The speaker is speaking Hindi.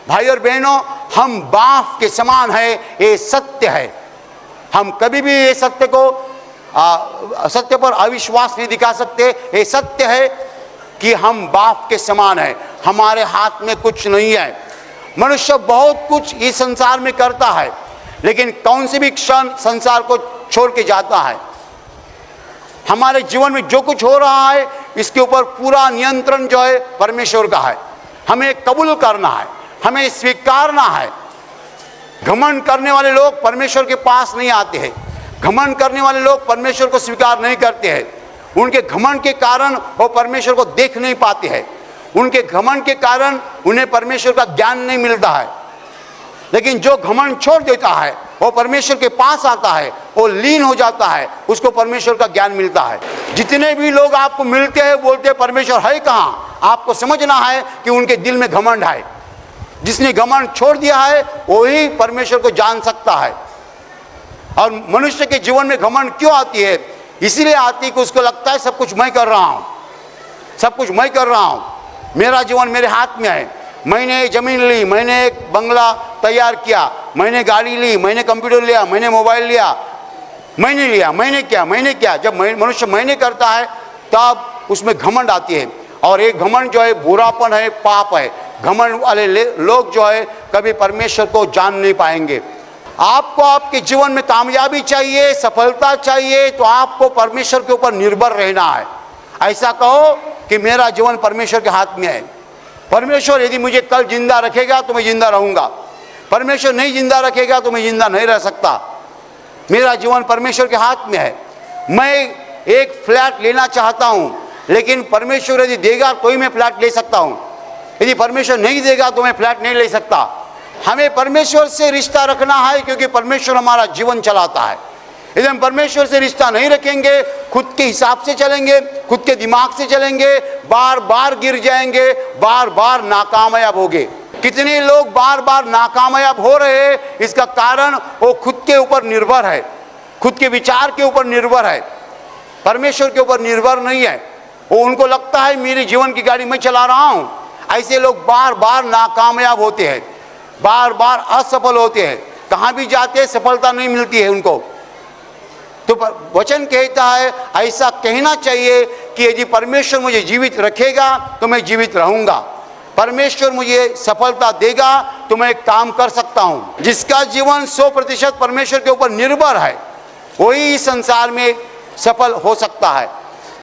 भाई और बहनों, हम बाप के समान है, ये सत्य है। हम कभी भी ये सत्य पर अविश्वास नहीं दिखा सकते। ये सत्य है कि हम बाप के समान है, हमारे हाथ में कुछ नहीं है। मनुष्य बहुत कुछ इस संसार में करता है, लेकिन कौन सी भी क्षण संसार को छोड़ के जाता है। हमारे जीवन में जो कुछ हो रहा है, इसके ऊपर पूरा नियंत्रण जो है परमेश्वर का है। हमें कबूल करना है, हमें स्वीकारना है। घमंड करने वाले लोग परमेश्वर के पास नहीं आते हैं। घमंड करने वाले लोग परमेश्वर को स्वीकार नहीं करते हैं। उनके घमंड के कारण वो परमेश्वर को देख नहीं पाते हैं। उनके घमंड के कारण उन्हें परमेश्वर का ज्ञान नहीं मिलता है। लेकिन जो घमंड छोड़ देता है, वो परमेश्वर के पास आता है, वो लीन हो जाता है, उसको परमेश्वर का ज्ञान मिलता है। जितने भी लोग आपको मिलते हैं, बोलते हैं परमेश्वर है कहाँ, आपको समझना है कि उनके दिल में घमंड है। जिसने घमंड छोड़ दिया है वही परमेश्वर को जान सकता है। और मनुष्य के जीवन में घमंड क्यों आती है? इसीलिए आती है कि उसको लगता है सब कुछ मैं कर रहा हूँ, सब कुछ मैं कर रहा हूँ, मेरा जीवन मेरे हाथ में है। मैंने जमीन ली, मैंने एक बंगला तैयार किया, मैंने गाड़ी ली, मैंने कंप्यूटर लिया, मैंने मोबाइल लिया, मैंने लिया, मैंने किया। जब मनुष्य मैंने करता है तब उसमें घमंड आती है। और एक घमंड जो है बुरापन है, पाप है। घमंड वाले लोग जो है कभी परमेश्वर को जान नहीं पाएंगे। आपको आपके जीवन में कामयाबी चाहिए, सफलता चाहिए, तो आपको परमेश्वर के ऊपर निर्भर रहना है। ऐसा कहो कि मेरा जीवन परमेश्वर के हाथ में है। परमेश्वर यदि मुझे कल जिंदा रखेगा तो मैं जिंदा रहूंगा, परमेश्वर नहीं जिंदा रखेगा तो मैं जिंदा नहीं रह सकता। मेरा जीवन परमेश्वर के हाथ में है। मैं एक फ्लैट लेना चाहता हूं, लेकिन परमेश्वर यदि देगा तो ही मैं फ्लैट ले सकता हूं। यदि परमेश्वर नहीं देगा तो मैं फ्लैट नहीं ले सकता। हमें परमेश्वर से रिश्ता रखना है, क्योंकि परमेश्वर हमारा जीवन चलाता है। यदि हम परमेश्वर से रिश्ता नहीं रखेंगे, खुद के हिसाब से चलेंगे, खुद के दिमाग से चलेंगे, बार बार गिर जाएंगे, बार बार नाकामयाब होंगे। कितने लोग बार बार नाकामयाब हो रहे हैं? इसका कारण वो खुद के ऊपर निर्भर है, खुद के विचार के ऊपर निर्भर है, परमेश्वर के ऊपर निर्भर नहीं है। वो उनको लगता है मेरे जीवन की गाड़ी मैं चला रहा हूं। ऐसे लोग बार बार नाकामयाब होते हैं, बार बार असफल होते हैं। कहाँ भी जाते हैं सफलता नहीं मिलती है उनको। तो वचन कहता है ऐसा कहना चाहिए कि यदि परमेश्वर मुझे जीवित रखेगा तो मैं जीवित रहूंगा, परमेश्वर मुझे सफलता देगा तो मैं एक काम कर सकता हूं। जिसका जीवन 100% परमेश्वर के ऊपर निर्भर है, वही इस संसार में सफल हो सकता है।